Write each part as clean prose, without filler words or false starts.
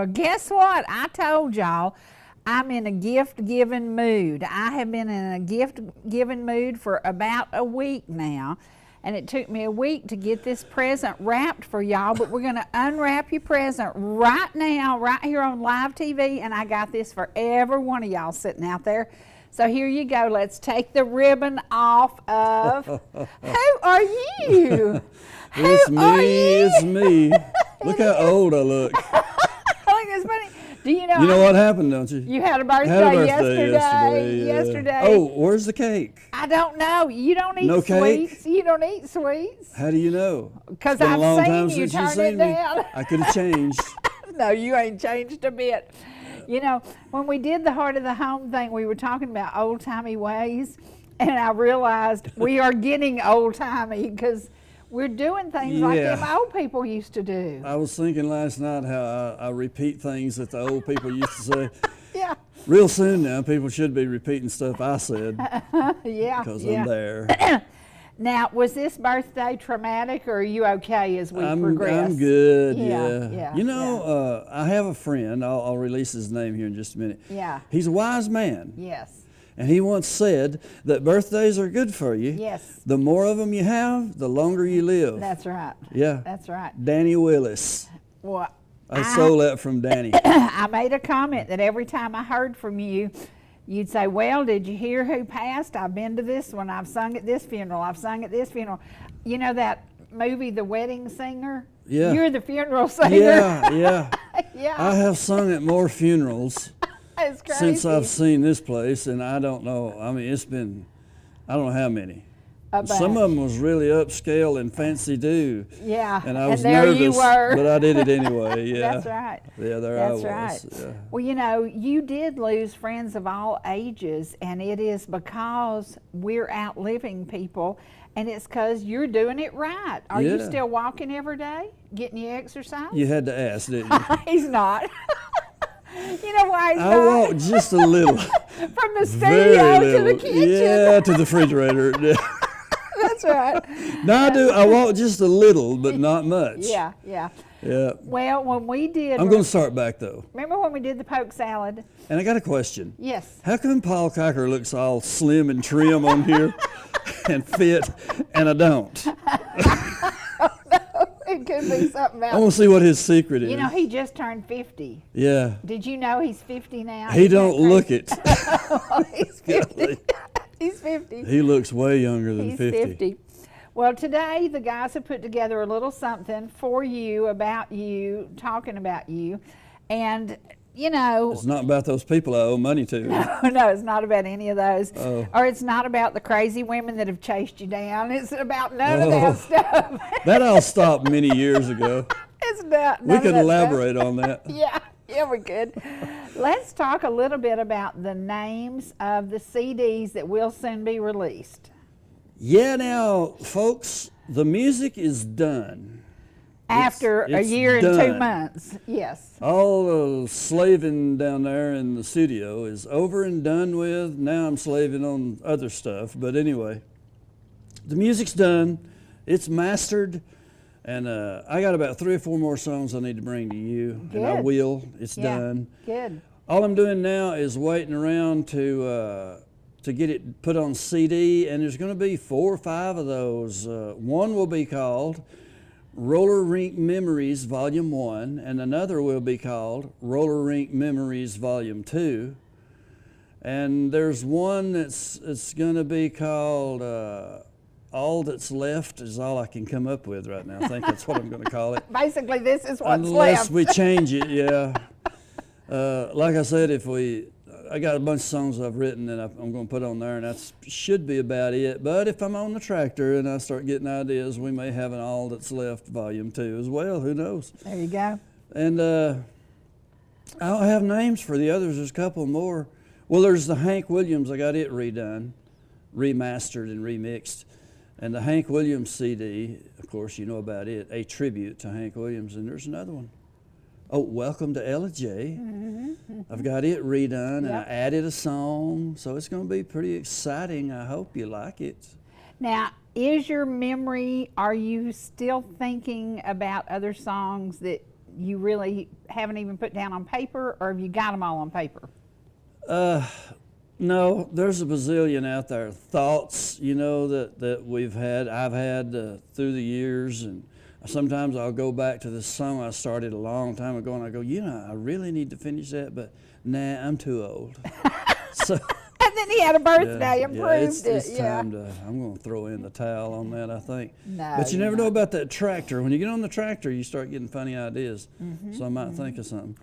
Well, guess what? I told y'all I'm in a gift-giving mood. I have been in a gift-giving mood for about a week now. And it took me a week to get this present wrapped for y'all, but we're going to unwrap your present right now, right here on live TV, and I got this for every one of y'all sitting out there. So here you go. Let's take the ribbon off of... Who are you? It's me, it's me. Look how old I look. I think it's funny. Do you know? You know what happened, don't you? You had a birthday, yesterday. Oh, where's the cake? I don't know. You don't eat sweets. Cake? You don't eat sweets. How do you know? Because I've seen you turn it down. I could have changed. No, you ain't changed a bit. You know, when we did the Heart of the Home thing, we were talking about old-timey ways, and I realized we are getting old-timey because we're doing things like them old people used to do. I was thinking last night how I repeat things that the old people used to say. Yeah. Real soon now, people should be repeating stuff I said. Yeah. Because I'm there. Now, was this birthday traumatic, or are you okay as we progress? I'm good, yeah. You know, I have a friend, I'll release his name here in just a minute. Yeah. He's a wise man. Yes. And he once said that birthdays are good for you. Yes. The more of them you have, the longer you live. That's right. Yeah. That's right. Danny Willis. Well, I stole that from Danny. I made a comment that every time I heard from you, you'd say, well, did you hear who passed? I've been to this one. I've sung at this funeral. I've sung at this funeral. You know that movie, The Wedding Singer? Yeah. You're the funeral singer. Yeah. Yeah. I have sung at more funerals since I've seen this place, and I don't know. I mean, it's been, I don't know how many. Some of them was really upscale and fancy do. Yeah. And I was there nervous, you were. but I did it anyway. Yeah. That's right. Yeah, That's I right. was. Yeah. Well, you know, you did lose friends of all ages, and it is because we're outliving people, and it's because you're doing it right. Are you still walking every day, getting your exercise? You had to ask, didn't you? He's not. You know why he's not? I walked just a little. From the studio to the kitchen. Yeah, to the refrigerator. That's right. No, I do. I walk just a little, but not much. Yeah. Yeah. Well, when we did... I'm going to start back, though. Remember when we did the poke salad? And I got a question. Yes. How come Paul Kiker looks all slim and trim on here and fit, and I don't? Oh, no. It could be something else. I want to see what his secret is. You know, he just turned 50. Yeah. Did you know he's 50 now? He don't look it. He's 50. He's 50. He looks way younger than He's 50. Well, today the guys have put together a little something for you, about you, talking about you. And, you know... It's not about those people I owe money to. No, it's not about any of those. Oh. Or it's not about the crazy women that have chased you down. It's about none of that stuff. That all stopped many years ago. It's not. We could elaborate on that. Yeah, we could. Let's talk a little bit about the names of the CDs that will soon be released. Yeah, now, folks, the music is done. After a year and 2 months, yes. All the slaving down there in the studio is over and done with. Now I'm slaving on other stuff. But anyway, the music's done. It's mastered. And I got about 3 or 4 more songs I need to bring to you. Good. And I will. It's done. Good. All I'm doing now is waiting around to get it put on CD. And there's going to be 4 or 5 of those. One will be called Roller Rink Memories Volume 1, and another will be called Roller Rink Memories Volume 2. And there's one it's going to be called All That's Left Is All I Can Come Up With right now. I think that's what I'm going to call it. Basically, this is what's Unless left. we change it, yeah. Like I said, I got a bunch of songs I've written that I'm going to put on there, and that should be about it. But if I'm on the tractor and I start getting ideas, we may have an All That's Left Volume 2 as well. Who knows? There you go. And I don't have names for the others. There's a couple more. Well, there's the Hank Williams. I got it redone, remastered and remixed. And the Hank Williams CD, of course, you know about it, a tribute to Hank Williams. And there's another one. Oh, Welcome to Ellijay. I've got it redone, and I added a song, so it's going to be pretty exciting. I hope you like it. Now, is your memory, are you still thinking about other songs that you really haven't even put down on paper, or have you got them all on paper? No, there's a bazillion out there. Thoughts, that I've had through the years, and sometimes I'll go back to this song I started a long time ago, and I go, I really need to finish that, but nah, I'm too old. So. And then he had a birthday and proved it. It's time to. I'm going to throw in the towel on that, I think. No, but you never know about that tractor. When you get on the tractor, you start getting funny ideas. So I might think of something.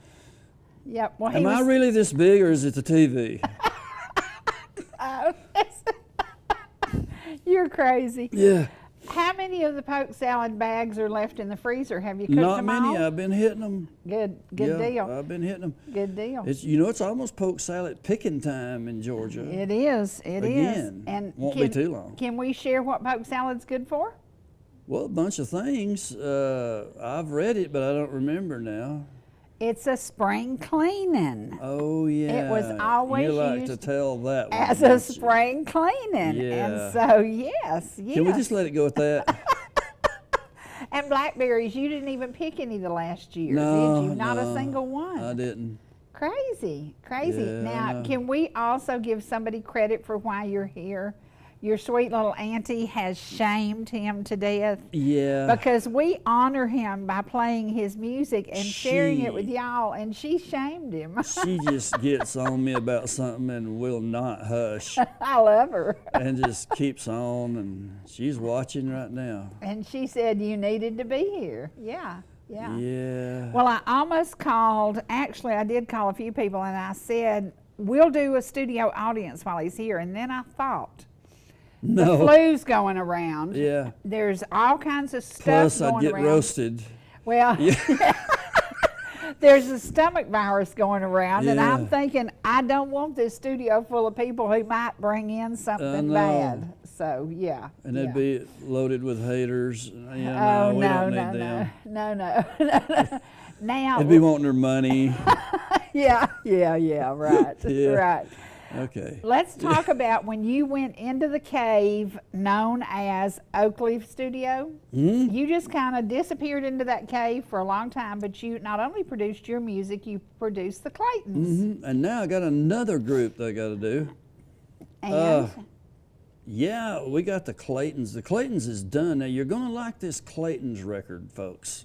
Yep. Well, Am I really this big, or is it the TV? You're crazy. Yeah. How many of the poke salad bags are left in the freezer? Have you cooked Not them many. all? I've been hitting them. Good Yeah, deal. I've been hitting them. Good deal. It's almost poke salad picking time in Georgia. It is. It is. Again. And Won't be too long. Can we share what poke salad's good for? Well, a bunch of things. I've read it, but I don't remember now. It's a spring cleaning. Oh yeah. It was always you like used to tell that one, as don't a you? spring cleaning. Yeah. And so yes. Can we just let it go at that? And blackberries, you didn't even pick any the last year, No, did you? Not a no, single one. I didn't. Crazy. Yeah, Now, no. can we also give somebody credit for why you're here? Your sweet little auntie has shamed him to death. Yeah. Because we honor him by playing his music and sharing it with She- y'all, and she shamed him. She just gets on me about something and will not hush, I love her. and just keeps on, and she's watching right now. And she said you needed to be here. Yeah. Yeah. Well, I almost called, actually I did call a few people, and I said, we'll do a studio audience while he's here. And then I thought, the No. flu's going around. Yeah. There's all kinds of stuff Plus, going I'd get around. roasted. Well, there's a stomach virus going around, and I'm Yeah. thinking, I don't want this studio full of people who might bring in something know. bad. So, yeah. And they'd yeah. be loaded with haters. Oh, We no, don't no, need them. no. Now, They'd be wanting their money. yeah, right, Yeah. right. Okay. Let's talk about when you went into the cave known as Oakleaf Studio. You just kind of disappeared into that cave for a long time, but you not only produced your music, you produced the Claytons. And now I got another group that I got to do. And Yeah, we got the Claytons. The Claytons is done. Now you're going to like this Claytons record, folks.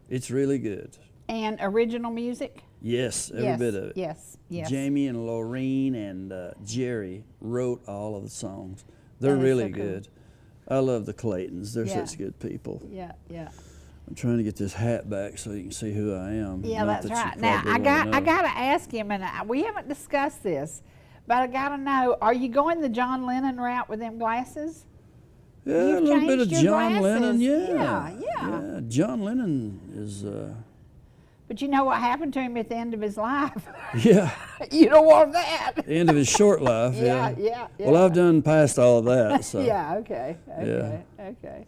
It's really good. and original music? Yes, every Yes, bit of it. yes, yes. Jamie and Laureen and Jerry wrote all of the songs. They're That is really so cool. good. I love the Claytons. They're Yeah. such good people. Yeah, yeah. I'm trying to get this hat back so you can see who I am. Yeah, Not that's that you right. Now probably wanna I know. got to ask him, and we haven't discussed this, but I got to know: are you going the John Lennon route with them glasses? Yeah, a You've little bit of changed your John Lennon. glasses. Yeah. Yeah. John Lennon is. But you know what happened to him at the end of his life? Yeah. You don't want that. End of his short life. Yeah, Yeah. yeah, Well, yeah. I've done past all of that. So. Yeah. Okay. Okay.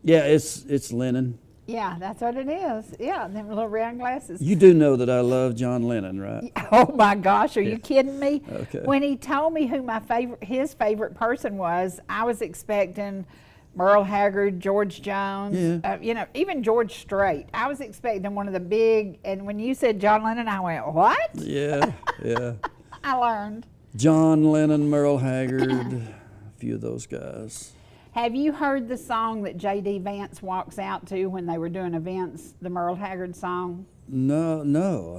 Yeah, it's Lennon. Yeah, that's what it is. Yeah, them little round glasses. You do know that I love John Lennon, right? Oh my gosh, are you kidding me? Okay. When he told me who his favorite person was, I was expecting Merle Haggard, George Jones, Yeah. even George Strait. I was expecting one of the big, and when you said John Lennon, I went, what? Yeah, yeah. I learned. John Lennon, Merle Haggard, a few of those guys. Have you heard the song that J.D. Vance walks out to when they were doing events, the Merle Haggard song? No.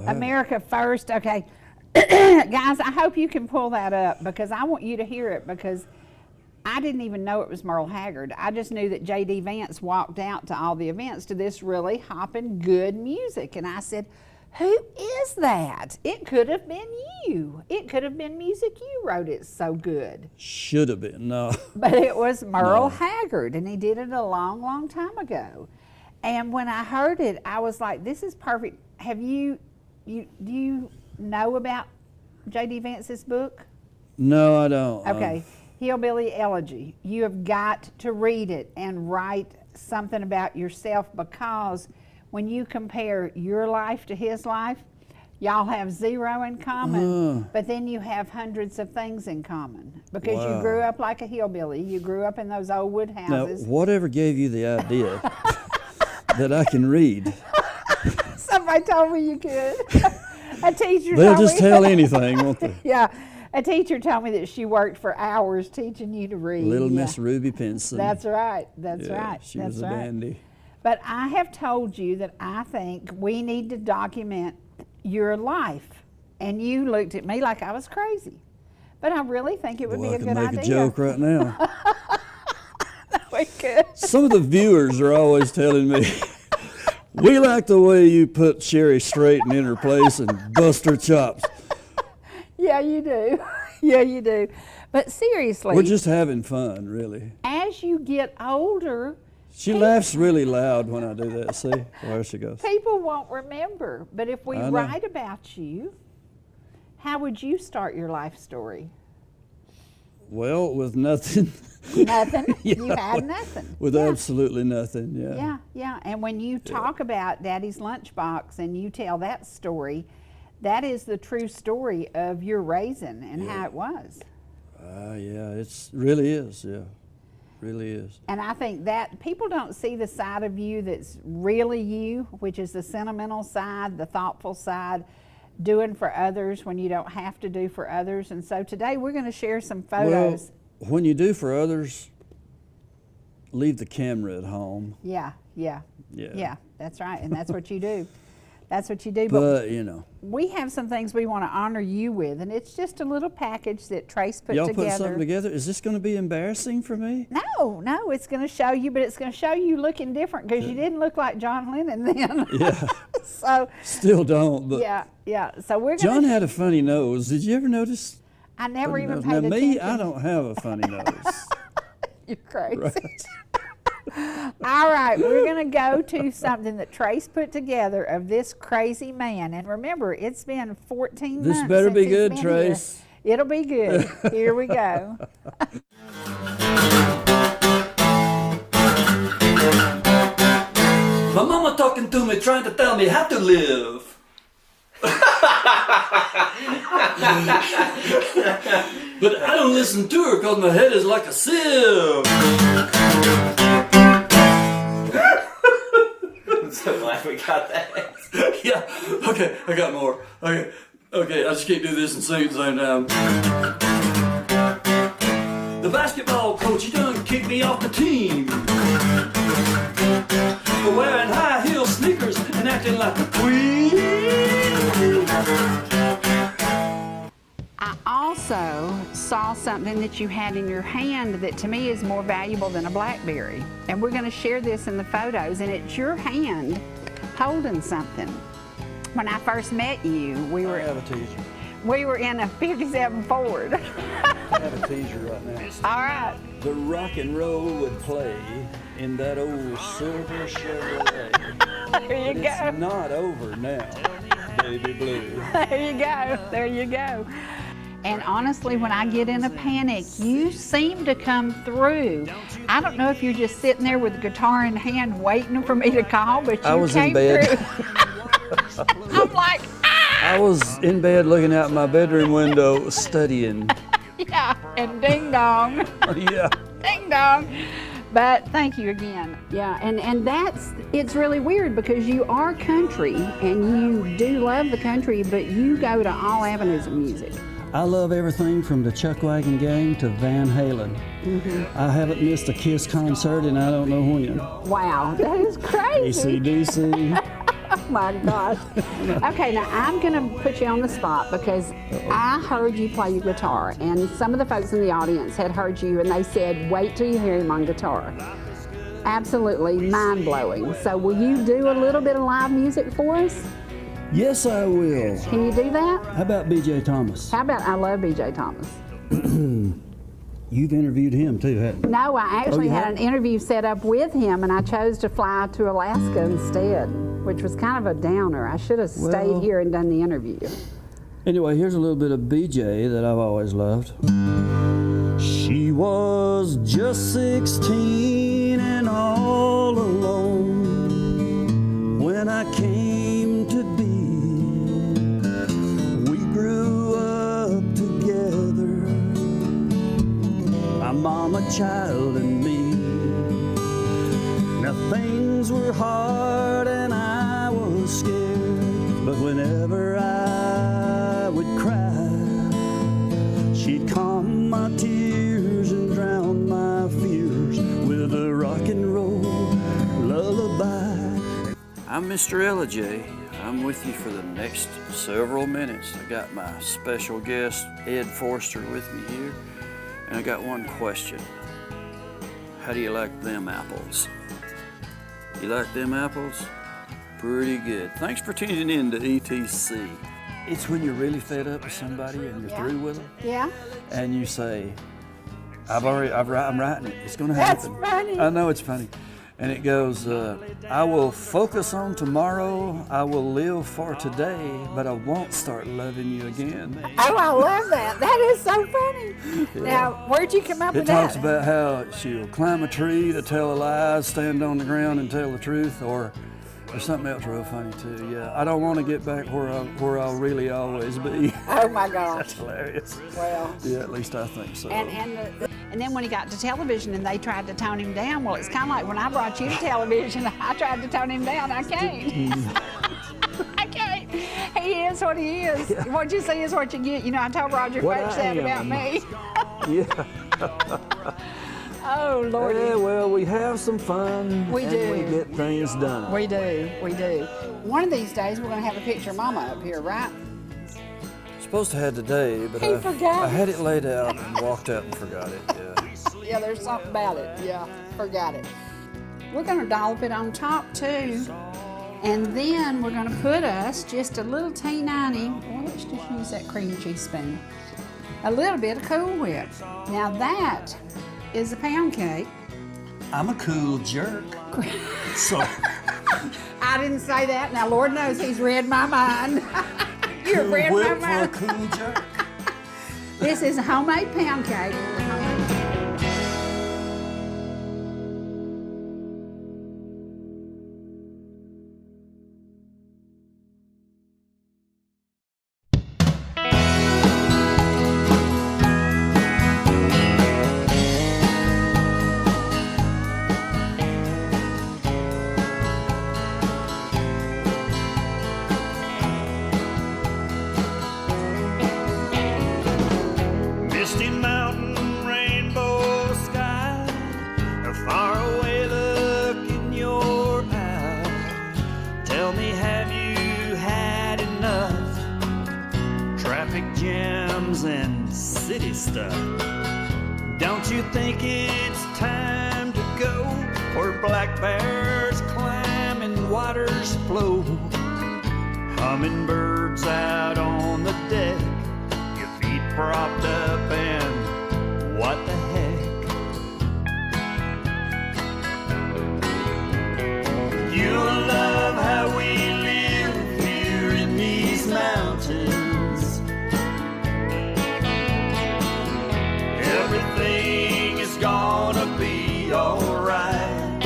I haven't. America First. Okay. Guys, I hope you can pull that up because I want you to hear it because I didn't even know it was Merle Haggard. I just knew that J.D. Vance walked out to all the events to this really hopping good music. And I said, who is that? It could have been you. It could have been music you wrote. It's so good. Should have been. No. But it was Merle Haggard, and he did it a long, long time ago. And when I heard it, I was like, this is perfect. Have do you know about J.D. Vance's book? No, I don't. Okay, Hillbilly Elegy. You have got to read it and write something about yourself because when you compare your life to his life, y'all have zero in common, but then you have hundreds of things in common because you Wow. grew up like a hillbilly. You grew up in those old wood Now, houses. whatever gave you the idea? that I can read. Somebody told me you could. A teacher They'll told just me. tell anything, won't they? Yeah, a teacher told me that she worked for hours teaching you to read. Little Yeah. Miss Ruby Pinson. That's right. That's Yeah, right. She That's was a right. dandy. But I have told you that I think we need to document your life. And you looked at me like I was crazy. But I really think it would be a good I can idea. make a joke right now. We could. Some of the viewers are always telling me, we like the way you put Sherry Straighten in her place and bust her chops. Yeah, you do. Yeah, you do. But seriously, We're just having fun, really. as you get older, She laughs really loud when I do that. See? There she goes. people won't remember. But if we I know. write about you, how would you start your life story? Well, with nothing. Nothing. You Yeah. had nothing. With Yeah. absolutely nothing, yeah. Yeah, yeah. And when you talk about Daddy's lunchbox and you tell that story, that is the true story of your raising and how it was. Yeah, it's really is, yeah. Really is. And I think that people don't see the side of you that's really you, which is the sentimental side, the thoughtful side, doing for others when you don't have to do for others. And so today we're going to share some photos. Well, when you do for others, leave the camera at home. Yeah, Yeah. that's right. And that's what you do. That's what you do. But, you know. We have some things we want to honor you with, and it's just a little package that Trace put Y'all together. put something together? Is this going to be embarrassing for me? No, it's going to show you, but it's going to show you looking different because you didn't look like John Lennon then. Yeah. So, Still don't, but yeah. So we're going John to. had a funny nose. Did you ever notice? I never even Now, paid attention. me, I don't have a funny nose. You're crazy. Right. All right, we're going to go to something that Trace put together of this crazy man. And remember, it's been 14 months. This better be since he's good, been Trace. here. It'll be good. Here we go. My mama talking to me, trying to tell me how to live. But I don't listen to her because my head is like a sieve. I'm so glad we got that. Yeah, okay, I got more. Okay, I just can't do this and sing at the same time. The basketball coach, he done kicked me off the team for wearing high heel sneakers and acting like a queen. I also saw something that you had in your hand that to me is more valuable than a BlackBerry. And we're going to share this in the photos, and it's your hand holding something. When I first met you, we I were have a teaser. in a 57 Ford. I have a teaser right now. All right. The rock and roll would play in that old silver Chevrolet. There you It's go. not over now, baby blue. There you go. There you go. And honestly, when I get in a panic, you seem to come through. I don't know if you're just sitting there with the guitar in hand waiting for me to call, but you I was in came bed. through. I'm like, I was in bed looking out my bedroom window studying. yeah, and ding dong, Yeah. ding dong. But thank you again. Yeah, and it's really weird because you are country and you do love the country, but you go to all avenues of music. I love everything from the Chuck Wagon Gang to Van Halen. I haven't missed a Kiss concert in I don't know when. Wow, that is crazy. AC/DC. Oh my gosh. Okay, now I'm going to put you on the spot because I heard you play your guitar, and some of the folks in the audience had heard you, and they said, wait till you hear him on guitar. Absolutely mind-blowing. So will you do a little bit of live music for us? Yes, I will. Can you do that? How about B.J. Thomas? How about I love B.J. Thomas? You've interviewed him too, haven't you? No, I actually you had have? an interview set up with him, and I chose to fly to Alaska instead, which was kind of a downer. I should have stayed Well- here and done the interview. Anyway, here's a little bit of B.J. that I've always loved. She was just 16 and all alone when I came to be. We grew up together, my mama, child, and me. Now things were hard Whenever I would cry, she'd calm my tears and drown my fears with a rock and roll lullaby. I'm Mr. Ellijay. I'm with you for the next several minutes. I got my special guest, Ed Forster, with me here, and I got one question. How do you like them apples? You like them apples? Pretty good. Thanks for tuning in to ETC. It's when you're really fed up with somebody and you're through with them. Yeah. And you say, I'm writing it. It's going to happen. That's funny. I know it's funny. And it goes, I will focus on tomorrow. I will live for today, but I won't start loving you again. Oh, I love that. That is so funny. Yeah. Now, where'd you come up It with that? talks about how she'll climb a tree to tell a lie, stand on the ground and tell the truth, or there's something else real funny too. Yeah, I don't want to get back where I'll really always be. Oh my gosh. That's hilarious. Well. Yeah, at least I think so. And then when he got to television and they tried to tone him down, well, it's kind of like when I brought you to television, I tried to tone him down. I can't. I can't. He is what he is. Yeah. What you see is what you get. You know, I told Roger Quake that about me. Yeah. Oh, Lord. Yeah, well, we have some fun. We do. We get things done. We do. We do. One of these days, we're going to have a picture of Mama up here, right? Supposed to have today, but He forgot. I had it laid out and walked out and forgot it. Yeah. Yeah, there's something about it. Yeah, forgot it. We're going to dollop it on top too, and then we're going to put us just a little teeny, well, let's just use that cream cheese spoon, a little bit of Cool Whip. Now that is a pound cake. I'm a cool jerk. So I didn't say that. Now, Lord knows he's read my mind. You've read my whip for a mind. cool jerk. This is a homemade pound cake. Misty mountain, rainbow sky, a faraway look in your eye. Tell me, have you had enough? Traffic jams and city stuff. Don't you think it's time to go where black bears climb and waters flow? Hummingbirds out on the deck, propped up and what the heck? You'll love how we live here in these mountains. Everything is gonna be alright,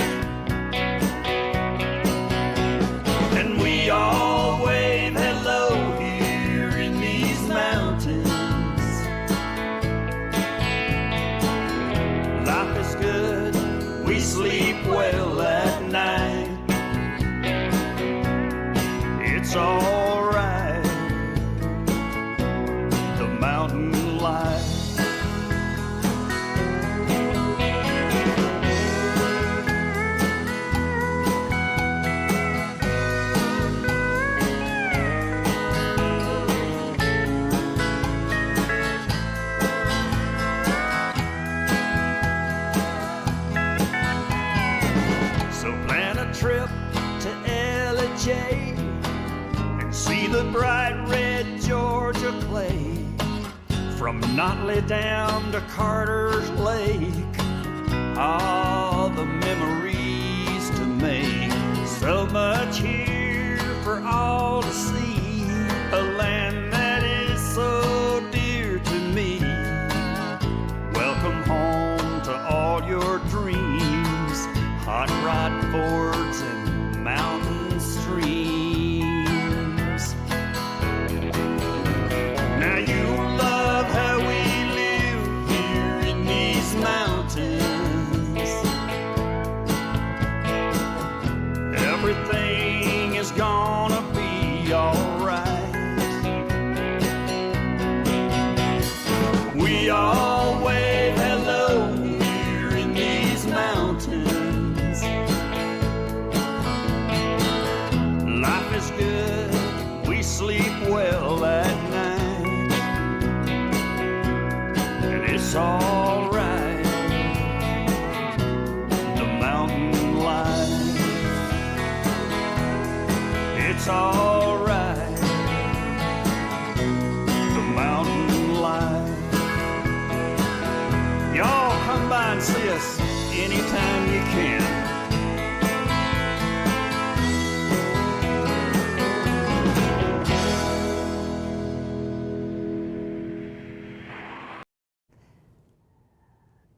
and we all wave hello here in these mountains. We sleep well at night. It's all right. The mountain life. Trip to LIJ and see the bright red Georgia clay, from Notley down to Carter's Lake. All the memories to make, so much here for all to see, a land that is so dear to me. Welcome home to all your dreams, hot rod Fords and mountain streams. Now you love how we live here in these mountains. Everything is gonna be alright. well that night. And it's alright, the mountain life. It's alright, the mountain life. Y'all come by and see us anytime you can.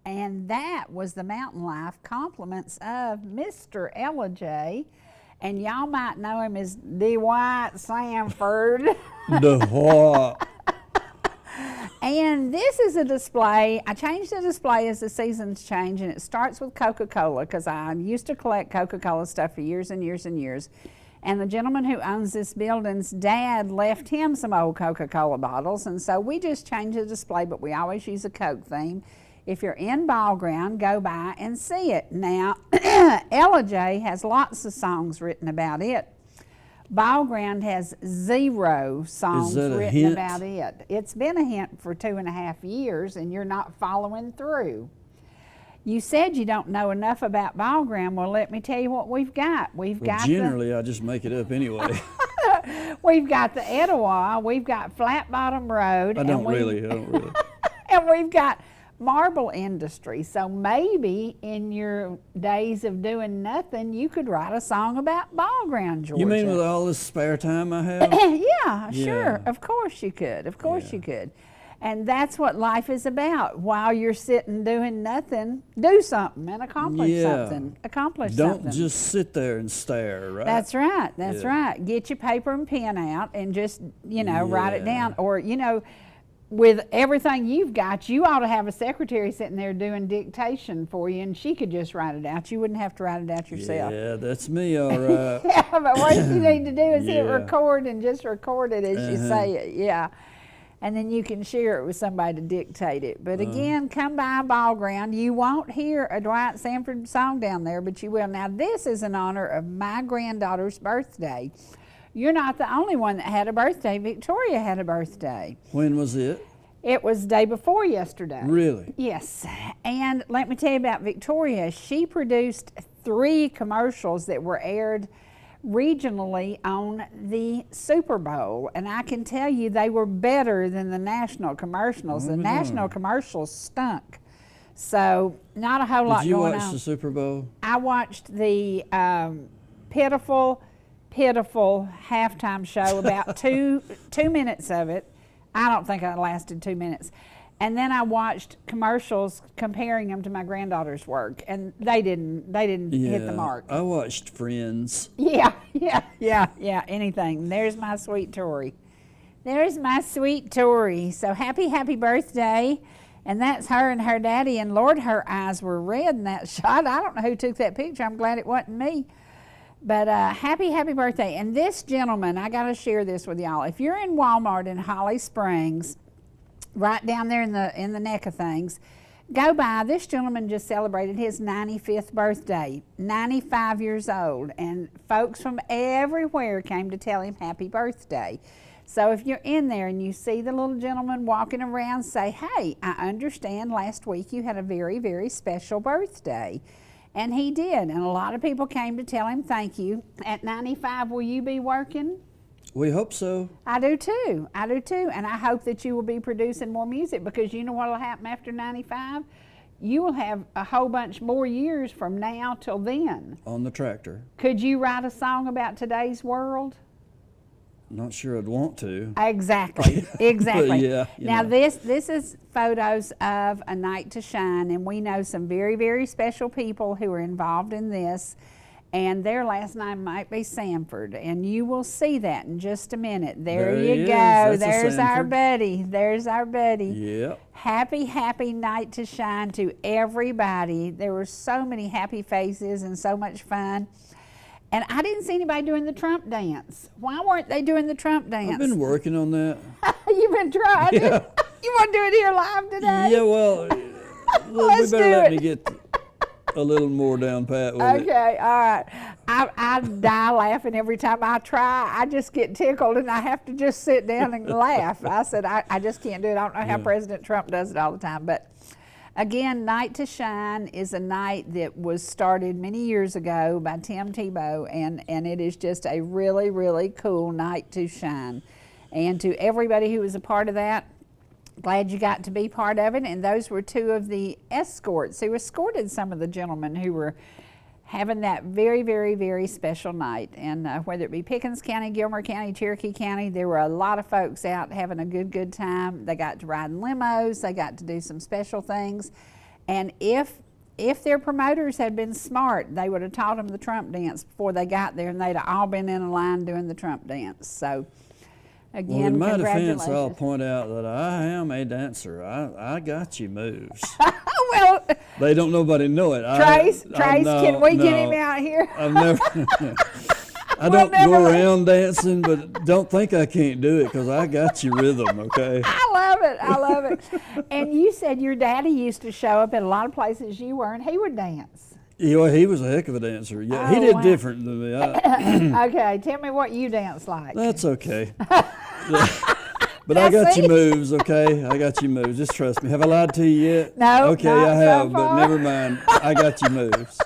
And that was the Mountain Life compliments of Mr. Ellijay. And y'all might know him as Dwight Sanford. The what? And this is a display. I changed the display as the seasons change, and it starts with Coca-Cola because I used to collect Coca-Cola stuff for years and years and years. And the gentleman who owns this building's dad left him some old Coca-Cola bottles, and so we just changed the display, but we always use a Coke theme. If you're in Ball Ground, go by and see it. Now, Ellijay has lots of songs written about it. Ball Ground has 0 songs written about it. It's been a hint for 2.5 years, and you're not following through. You said you don't know enough about Ball Ground. Well, let me tell you what we've got. Generally, I just make it up anyway. We've got the Etowah. We've got Flat Bottom Road. I don't really. And we've got marble industry. So maybe in your days of doing nothing, you could write a song about Ball Ground, Georgia. You mean with all this spare time I have? Yeah, sure. Of course you could. Of course you could. And that's what life is about. While you're sitting doing nothing, do something and accomplish something. Don't just sit there and stare, right? That's right. That's right. Get your paper and pen out and just, write it down. Or, with everything you've got, you ought to have a secretary sitting there doing dictation for you, and she could just write it out. You wouldn't have to write it out yourself. Yeah, that's me, all right. Yeah, but what you need to do is hit record and just record it as you say it. Yeah. And then you can share it with somebody to dictate it. But again, come by Ball Ground. You won't hear a Dwight Sanford song down there, but you will. Now, this is in honor of my granddaughter's birthday. You're not the only one that had a birthday. Victoria had a birthday. When was it? It was day before yesterday. Really? Yes. And let me tell you about Victoria. She produced 3 commercials that were aired regionally on the Super Bowl. And I can tell you they were better than the national commercials. The national commercials stunk. So not a whole lot going on. Did you watch the Super Bowl? I watched the pitiful halftime show, about two minutes of it. I don't think it lasted 2 minutes. And then I watched commercials comparing them to my granddaughter's work, and they didn't hit the mark. I watched Friends. Yeah, anything. There's my sweet Tori. There's my sweet Tori. So happy birthday. And that's her and her daddy, and Lord, her eyes were red in that shot. I don't know who took that picture. I'm glad it wasn't me. But happy birthday. And this gentleman, I got to share this with y'all. If you're in Walmart in Holly Springs, right down there in the neck of things, go by. This gentleman just celebrated his 95th birthday, 95 years old. And folks from everywhere came to tell him happy birthday. So if you're in there and you see the little gentleman walking around, say, hey, I understand last week you had a very, very special birthday. And he did, and a lot of people came to tell him thank you. At 95, will you be working? We hope so. I do too, and I hope that you will be producing more music, because you know what will happen after 95? You will have a whole bunch more years from now till then. On the tractor. Could you write a song about today's world? Not sure I'd want to. Exactly. Yeah, now this is photos of A Night to Shine, and we know some very, very special people who are involved in this, and their last name might be Sanford, and you will see that in just a minute. There you go. There's our buddy. There's our buddy. Yep. Happy night to shine to everybody. There were so many happy faces and so much fun. And I didn't see anybody doing the Trump dance. Why weren't they doing the Trump dance? I've been working on that. You've been trying it? You want to do it here live today? Yeah, well, we better let me get a little more down pat with it. Okay, all right. I die laughing every time I try. I just get tickled and I have to just sit down and laugh. I said, I just can't do it. I don't know how President Trump does it all the time. But again, Night to Shine is a night that was started many years ago by Tim Tebow, and it is just a really, really cool night to shine. And to everybody who was a part of that, glad you got to be part of it. And those were two of the escorts who escorted some of the gentlemen who were having that very, very, very special night. And whether it be Pickens County, Gilmer County, Cherokee County, there were a lot of folks out having a good time. They got to ride in limos. They got to do some special things. And if their promoters had been smart, they would have taught them the Trump dance before they got there, and they'd have all been in a line doing the Trump dance. So, again, well, in my defense, congratulations. I'll point out that I am a dancer. I got you moves. Well, They don't nobody know it. Trace, no, can we get no. him out here? I've never. I don't go around dancing, but don't think I can't do it because I got your rhythm, okay? I love it. I love it. And you said your daddy used to show up at a lot of places you were, and he would dance. Yeah, he was a heck of a dancer. Yeah, he Oh, did wow. different than me. Okay, tell me what you dance like. That's okay. But I got your moves, okay? I got your moves. Just trust me. Have I lied to you yet? No, Okay, not I so have, but far. never mind. I got your moves.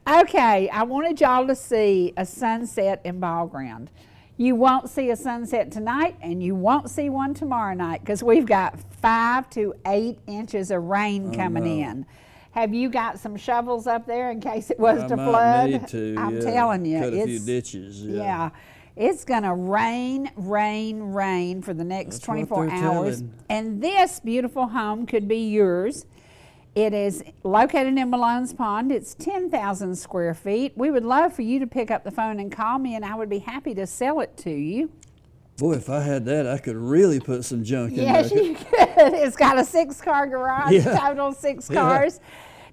Okay, I wanted y'all to see a sunset in Ball Ground. You won't see a sunset tonight, and you won't see one tomorrow night because we've got 5 to 8 inches of rain coming in. Have you got some shovels up there in case it was I to might flood? need to, I'm yeah. telling you, Cut a few ditches. Yeah, it's gonna rain for the next That's what 24 they're hours. telling. And this beautiful home could be yours. It is located in Malone's Pond. It's 10,000 square feet. We would love for you to pick up the phone and call me, and I would be happy to sell it to you. Boy, if I had that, I could really put some junk in Yes, there. you could. It's got a 6-car garage, Yeah. total 6 Yeah. cars.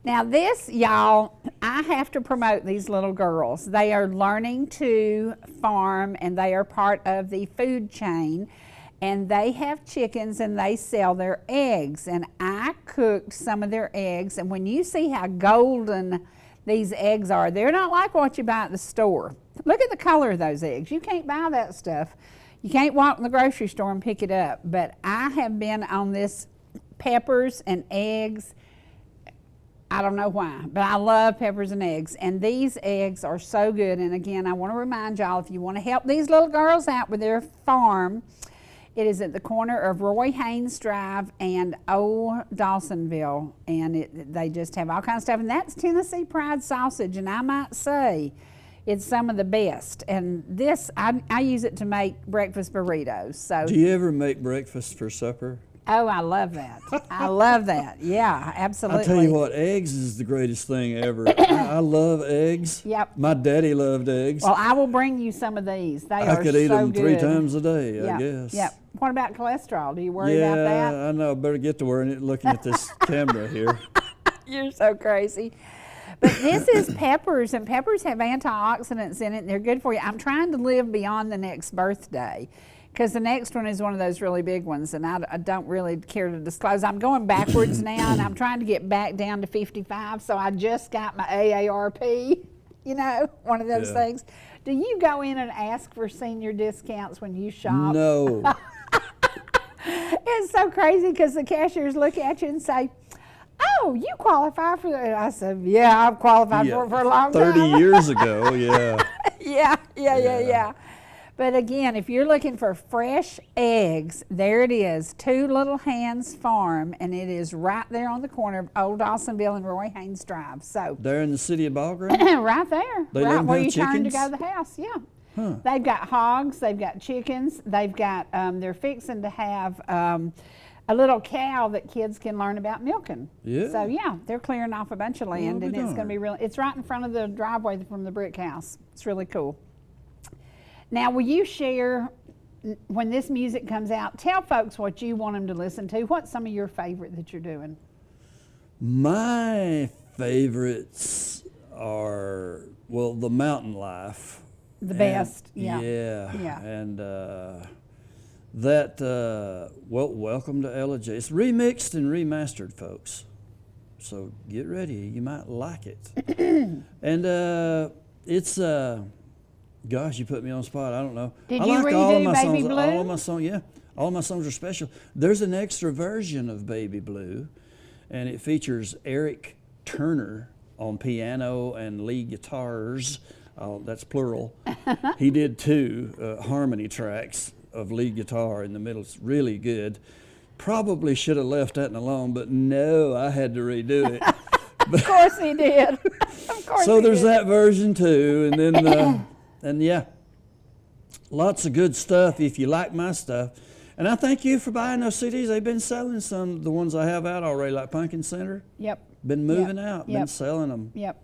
Now this, y'all, I have to promote these little girls. They are learning to farm, and they are part of the food chain. And they have chickens, and they sell their eggs. And I cooked some of their eggs. And when you see how golden these eggs are, they're not like what you buy at the store. Look at the color of those eggs. You can't buy that stuff. You can't walk in the grocery store and pick it up. But I have been on this peppers and eggs. I don't know why, but I love peppers and eggs. And these eggs are so good. And again, I want to remind y'all, if you want to help these little girls out with their farm, it is at the corner of Roy Haynes Drive and Old Dawsonville. And they just have all kinds of stuff. And that's Tennessee Pride sausage. And I might say it's some of the best. And this, I use it to make breakfast burritos. So, Do you ever make breakfast for supper? oh, I love that. I love that. Yeah, absolutely. I tell you what, eggs is the greatest thing ever. I love eggs. Yep. My daddy loved eggs. Well, I will bring you some of these. They I are could eat so them good. 3 times a day, Yep. I guess. Yep. What about cholesterol? Do you worry Yeah, about that? I know. I better get to worrying, looking at this camera here. You're so crazy. But this is peppers, and peppers have antioxidants in it, and they're good for you. I'm trying to live beyond the next birthday, because the next one is one of those really big ones, and I don't really care to disclose. I'm going backwards now, and I'm trying to get back down to 55, so I just got my AARP, you know, one of those Yeah. things. Do you go in and ask for senior discounts when you shop? No. It's so crazy because the cashiers look at you and say, "Oh, you qualify for that." I said, "Yeah, I've qualified for it for a long 30 time." years ago, yeah. Yeah. But again, if you're looking for fresh eggs, there it is, Two Little Hands Farm, and it is right there on the corner of Old Dawsonville and Roy Haynes Drive. So There in the city of Ball Ground? right there, They let right 'em where have you turn to chickens? go to the house. Yeah. Huh. They've got hogs, they've got chickens, they've got, they're fixing to have a little cow that kids can learn about milking. Yeah. So yeah, they're clearing off a bunch of land, be and it's going to darned. be real. It's right in front of the driveway from the brick house. It's really cool. Now, will you share, when this music comes out, tell folks what you want them to listen to? What's some of your favorite that you're doing? My favorites are, well, the mountain life. The best, yeah. Yeah. And welcome to LIJ. It's remixed and remastered, folks. So get ready. You might like it. And it's, gosh, you put me on the spot. I don't know. Did I you like all of redo my Baby songs. Blue? All of my songs, yeah. All of my songs are special. There's an extra version of Baby Blue, and it features Eric Turner on piano and lead guitars. That's plural. He did 2 harmony tracks of lead guitar in the middle. It's really good. Probably should have left that alone, but no, I had to redo it. Of course he did. Of course So he there's did. that version too, and then and yeah, lots of good stuff if you like my stuff. And I thank you for buying those CDs. They've been selling some, the ones I have out already, like Pumpkin Center. Yep. Been moving out, been Yep. selling them. Yep.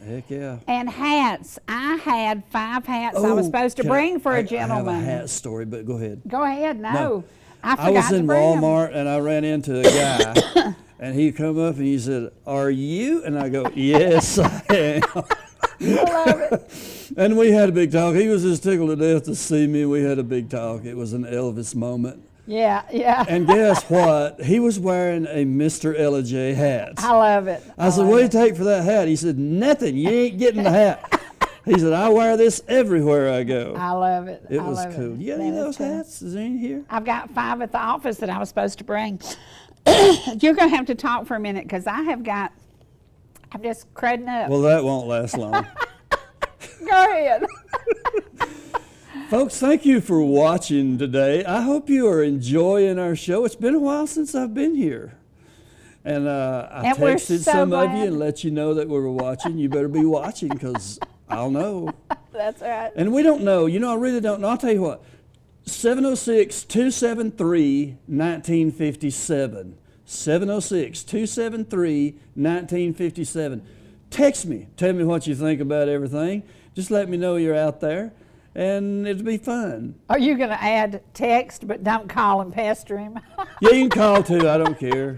Heck yeah. And hats. I had 5 hats I was supposed to can bring for I a gentleman. have a hat story, but go ahead. Go ahead. No. No. I I forgot was to in bring 'em. Walmart and I ran into a guy and he come up and he said, "Are you?" And I go, "Yes, I am." I love it. And we had a big talk. He was just tickled to death to see me. We had a big talk. It was an Elvis moment. Yeah, yeah. And guess what? He was wearing a Mr. Ellijay hat. I love it. I said, "What do you take for that hat?" He said, "Nothing. You ain't getting the hat." He said, "I wear this everywhere I go." I love it. It I was love cool. It. You got That any of is those cool. hats? Is there any here? I've got 5 at the office that I was supposed to bring. You're going to have to talk for a minute because I'm just crudding up. Well, that won't last long. Go ahead. Folks, thank you for watching today. I hope you are enjoying our show. It's been a while since I've been here. And I And we're texted so some of glad. you and let you know that we were watching. You better be watching because I'll know. That's right. And we don't know. You know, I really don't know. I'll tell you what. 706-273-1957. 706-273-1957. Text me. Tell me what you think about everything. Just let me know you're out there. And it'll be fun. Are you going to add text, but don't call and pester him? Yeah, you can call too. I don't care.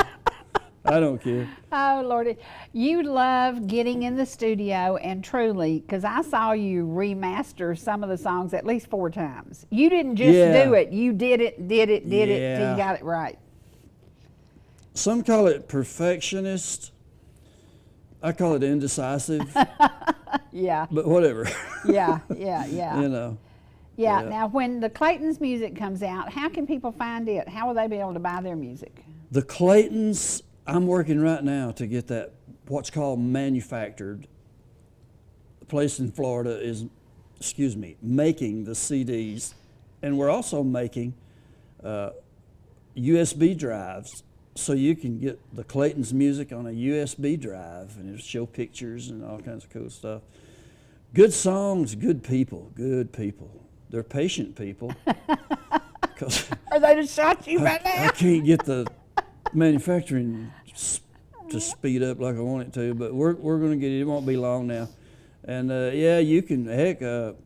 I don't care. Oh, Lordy. You love getting in the studio, and truly, because I saw you remaster some of the songs at least 4 times. You didn't just Yeah. do it. You did it till Yeah. you got it right. Some call it perfectionist. I call it indecisive, Yeah, but whatever. yeah. You know. Yeah. Yeah. Now, when the Clayton's music comes out, how can people find it? How will they be able to buy their music? The Claytons, I'm working right now to get that, what's called manufactured. The place in Florida is, making the CDs. And we're also making USB drives so you can get the Clayton's music on a USB drive and it'll show pictures and all kinds of cool stuff. Good songs, good people, good people. They're patient people. 'Cause Are they just shot you right I now? can't get the manufacturing to speed up like I want it to, but we're going to get it. It won't be long now. And yeah, you can, heck, it'll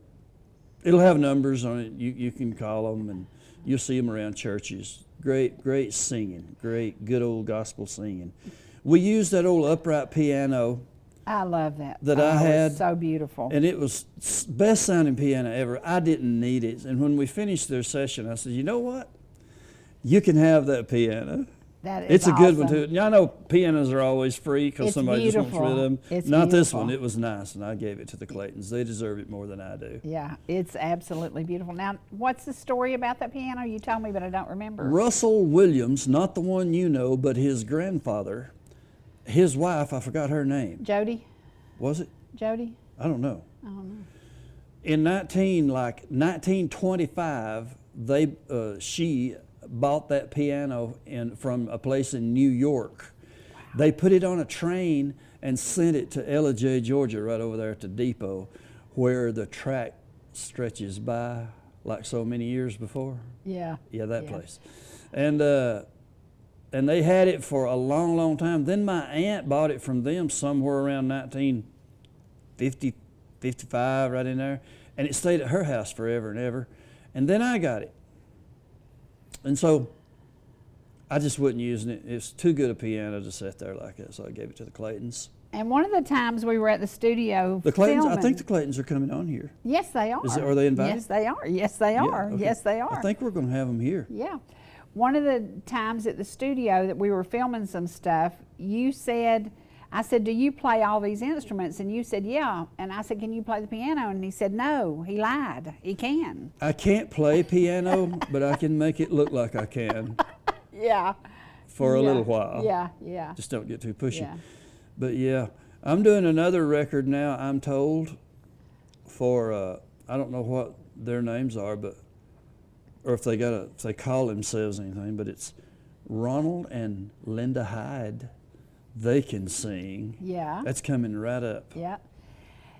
have numbers on it. You can call them and you'll see them around churches. Great singing, good old gospel singing. We used that old upright piano I love that. that I it's had. so beautiful. And it was best sounding piano ever. I didn't need it. And when we finished their session, I said, "You know what? You can have that piano. That is It's a good one awesome. too." I know pianos are always free because It's somebody just wants rid of beautiful. them. It's Not this beautiful. one. It was nice, and I gave it to the Claytons. They deserve it more than I do. Yeah, it's absolutely beautiful. Now, what's the story about that piano? You told me, but I don't remember. Russell Williams, not the one you know, but his grandfather, his wife, I forgot her name. Jody? Was it? Jody? I don't know. I don't know. In 1925, she bought that piano from a place in New York. Wow. They put it on a train and sent it to LIJ, Georgia, right over there at the depot, where the track stretches by like so many years before. Yeah. Yeah, that place. And they had it for a long, long time. Then my aunt bought it from them somewhere around 1950, 55, right in there. And it stayed at her house forever and ever. And then I got it. And so I just wasn't using it. It's too good a piano to sit there like that, so I gave it to the Claytons. And one of the times we were at the studio The Claytons, filming, I think the Claytons are coming on here. Yes, they are. Are they invited? Yes, they are. Yes, they Yeah, are. okay. Yes, they are. I think we're going to have them here. Yeah. one of the times at the studio that we were filming some stuff, you said, I said, do you play all these instruments? And you said, yeah. And I said, can you play the piano? And he said, no. He lied. He can. I can't play piano, but I can make it look like I can. Yeah. For a little while. Yeah, yeah. Just don't get too pushy. Yeah. But yeah, I'm doing another record now, I'm told, for, I don't know what their names are, but, or if they call themselves anything, but it's Ronald and Linda Hyde. They can sing. Yeah. That's coming right up. Yeah.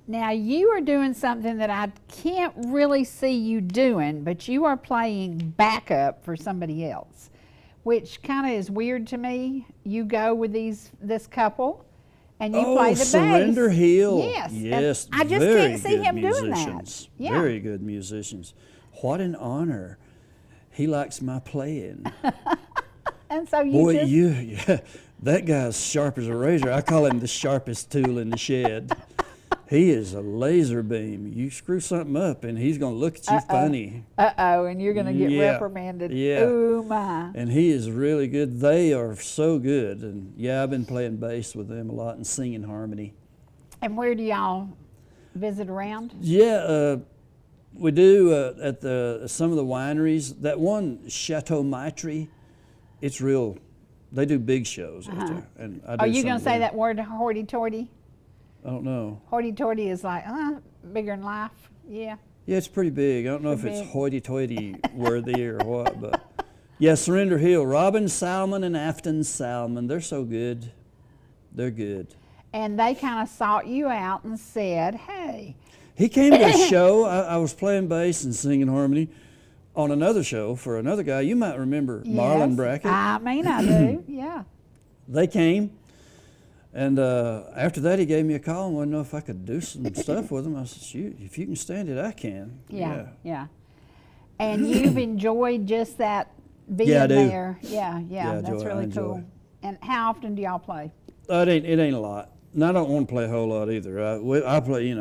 Now you are doing something that I can't really see you doing, but you are playing backup for somebody else, which kind of is weird to me. You go with this couple, and you play the bass. Surrender Hill. Yes. Yes. And I just very can't see good him doing musicians. that. Yeah. Very good musicians. What an honor. He likes my playing. And so you Boy, just yeah, that guy's sharp as a razor. I call him the sharpest tool in the shed. He is a laser beam. You screw something up, and he's going to look at you funny. and you're going to get Yeah. reprimanded. Yeah. Ooh, my. And he is really good. They are so good. And yeah, I've been playing bass with them a lot and singing harmony. And where do y'all visit around? Yeah, we do at some of the wineries. That one, Chateau Maitre, it's real. They do big shows out there. And I do Are you some going of to say them. that word hoity-toity? I don't know. Hoity-toity is like, bigger than life. Yeah. Yeah, it's pretty big. I don't know if Pretty it's big. hoity-toity worthy or what, but yeah, Surrender Hill, Robin Salmon and Afton Salmon, they're so good. They're good. And they kind of sought you out and said, hey. He came to a show. I was playing bass and singing harmony on another show for another guy. You might remember Marlon Yes, Brackett. I mean, I do, yeah. They came, and after that he gave me a call and wanted to know if I could do some stuff with him. I said, shoot, if you can stand it, I can. Yeah. And you've enjoyed just that being Yeah, I do. there. Yeah, I that's enjoy- I really enjoy cool. it. And how often do y'all play? It ain't a lot. And I don't want to play a whole lot either. I play,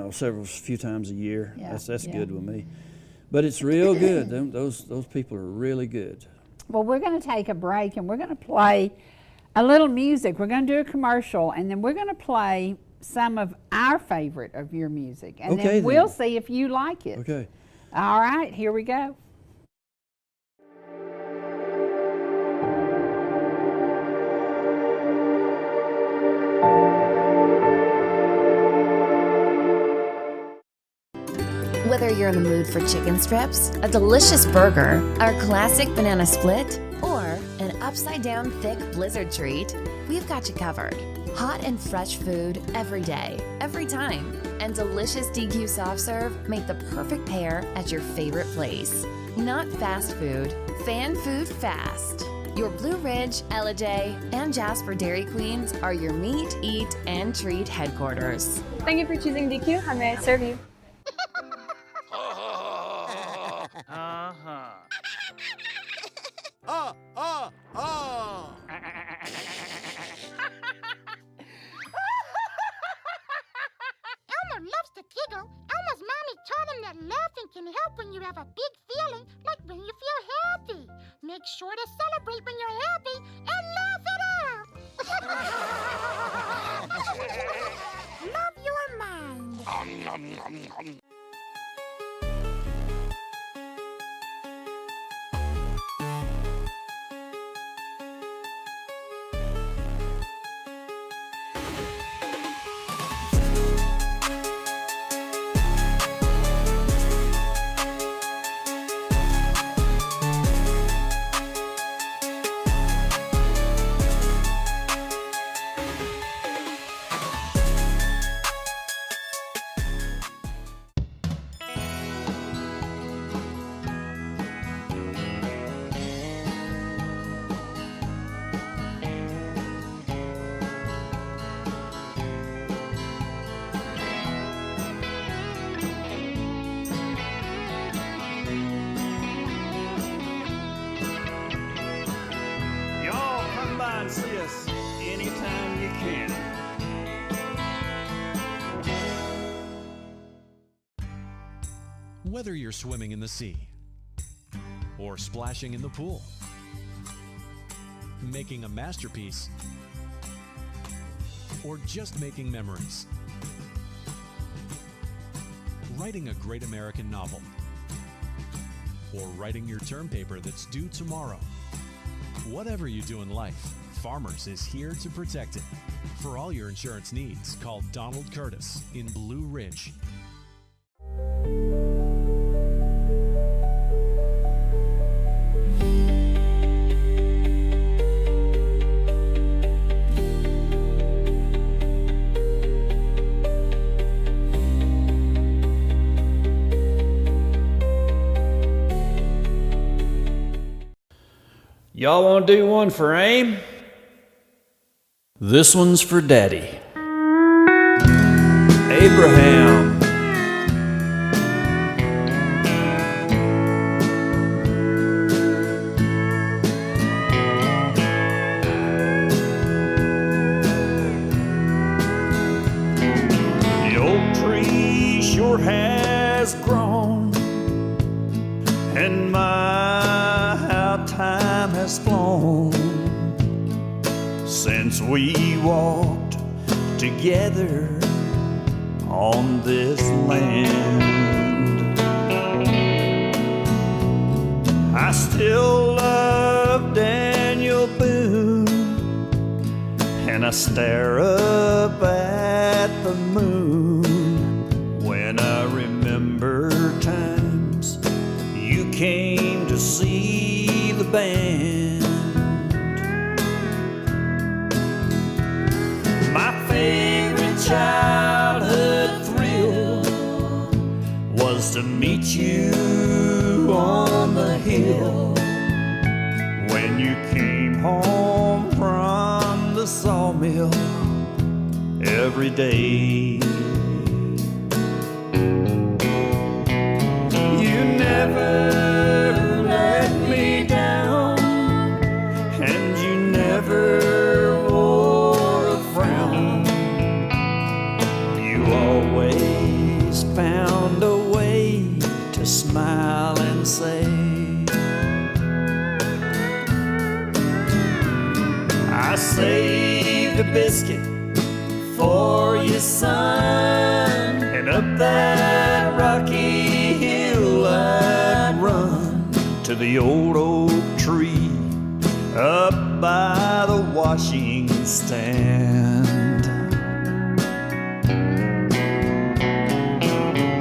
few times a year. Yeah, That's yeah. good with me. But it's real good. Those people are really good. Well, we're going to take a break and we're going to play a little music. We're going to do a commercial and then we're going to play some of our favorite of your music. And Okay, then then. we'll see if you like it. Okay. All right, here we go. Whether you're in the mood for chicken strips, a delicious burger, our classic banana split, or an upside-down thick blizzard treat, we've got you covered. Hot and fresh food every day, every time, and delicious DQ soft serve make the perfect pair at your favorite place. Not fast food, fan food fast. Your Blue Ridge, Ellijay, and Jasper Dairy Queens are your meet, eat, and treat headquarters. Thank you for choosing DQ. How may I serve you? Elmer loves to giggle. Elmer's mommy taught him that laughing can help when you have a big feeling, like when you feel happy. Make sure to celebrate when you're happy and laugh it out. Love your mind. Y'all come by and see us anytime you can. Whether you're swimming in the sea or splashing in the pool, making a masterpiece, or just making memories? Writing a great American novel, or writing your term paper that's due tomorrow. Whatever you do in life, Farmers is here to protect it. For all your insurance needs, call Donald Curtis in Blue Ridge. Y'all want to do one for AIM? This one's for Daddy. Abraham. The oak tree sure has grown, and my, how time has flown since we walked together on this land. I still love Daniel Boone, and I stare up at the moon when I remember times you came to see the band. My favorite childhood thrill was to meet you on the hill when you came home from the sawmill every day. You never let me down, and you never wore a frown. You always found a way to smile and say, I saved a biscuit for your son, and up that rocky hill I'd run to the old oak tree up by the washing stand.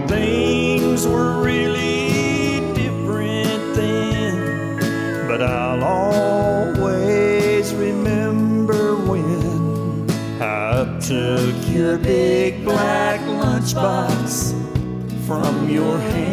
Things were really different then, but I'll always remember when I took your big black lunchbox from your hand.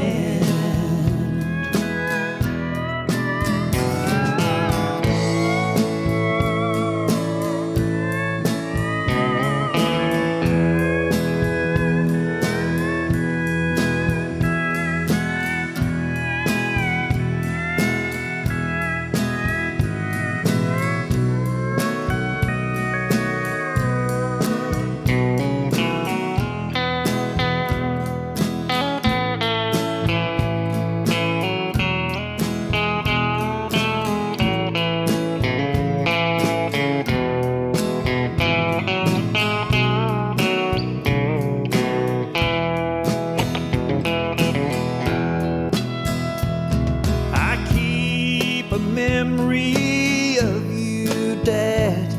Memory of you, Dad,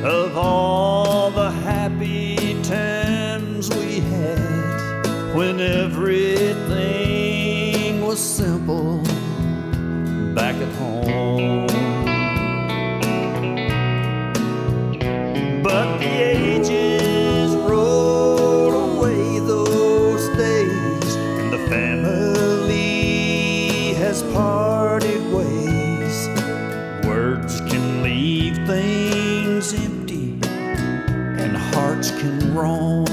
of all the happy times we had when everything was simple back at home. But the ages rolled away those days, and the family has parted ways. Words can leave things empty, and hearts can roam.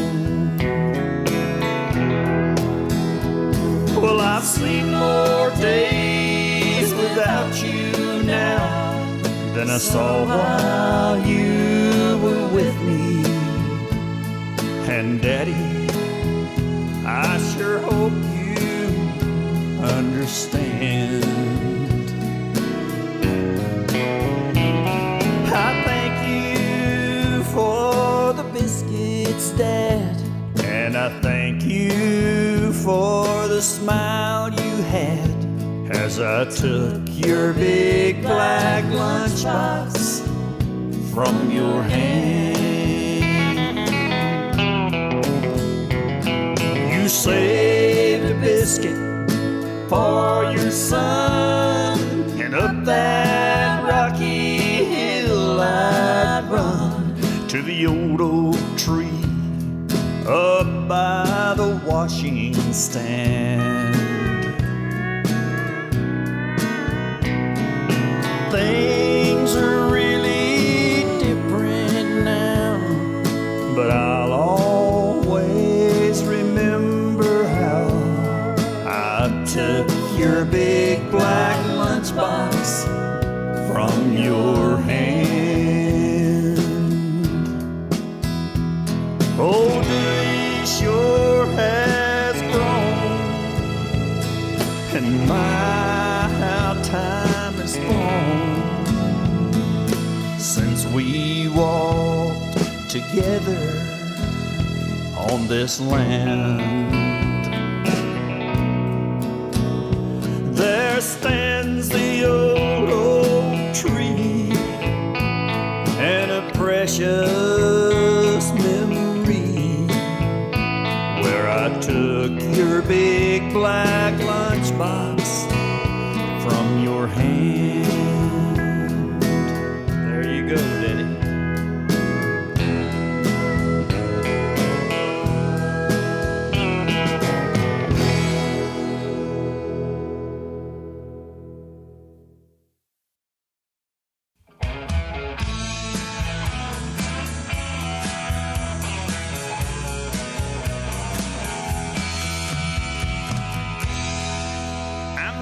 Well, I've seen more days without you now than I saw while you were with me. And Daddy, I sure hope you understand. smile you had as I took your big black lunchbox from your hand. You saved a biscuit for your son, and up that rocky hill I'd run to the old oak tree up by the washing stand. Things are really different now, but I'll always remember how I took your big black lunchbox from your hand. Oh, Dewey sure has grown, and my, how time has flown since we walked together on this land. There stands the old oak tree, and a precious memory where I took your big black lunchbox from your hand. There you go, Daddy.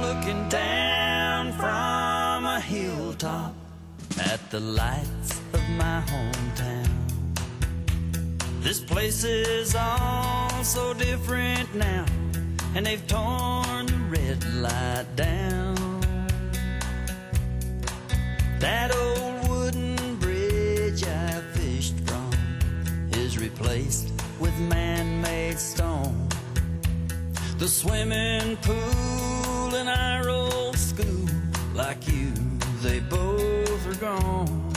Looking down from a hilltop at the lights of my hometown. This place is all so different now, and they've torn the red light down. That old wooden bridge I fished from is replaced with man-made stone. The swimming pool and our old school, like you, they both are gone.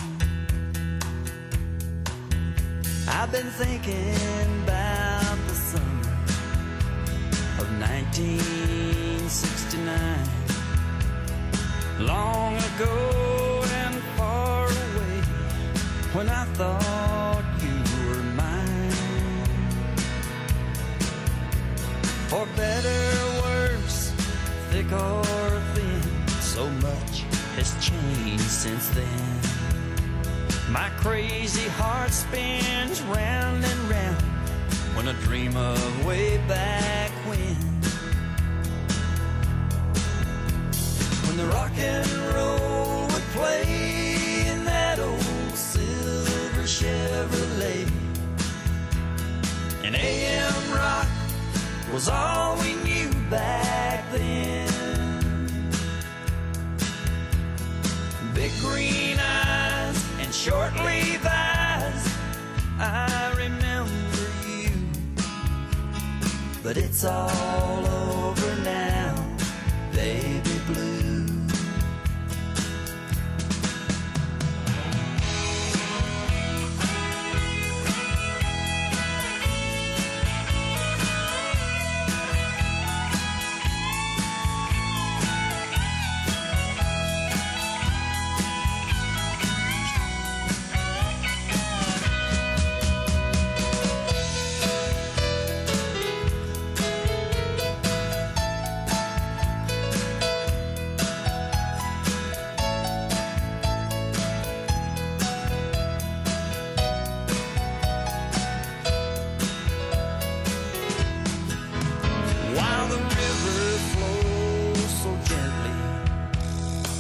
I've been thinking about the summer of 1969. Long ago and far away, when I thought you were mine. For better or worse, thick or thin, so much has changed since then. My crazy heart spins round and round when I dream of way back when. When the rock and roll would play in that old silver Chevrolet, and AM rock was all we knew back then. Big green eyes and short Levi's, I remember you. But it's all over now, baby blue.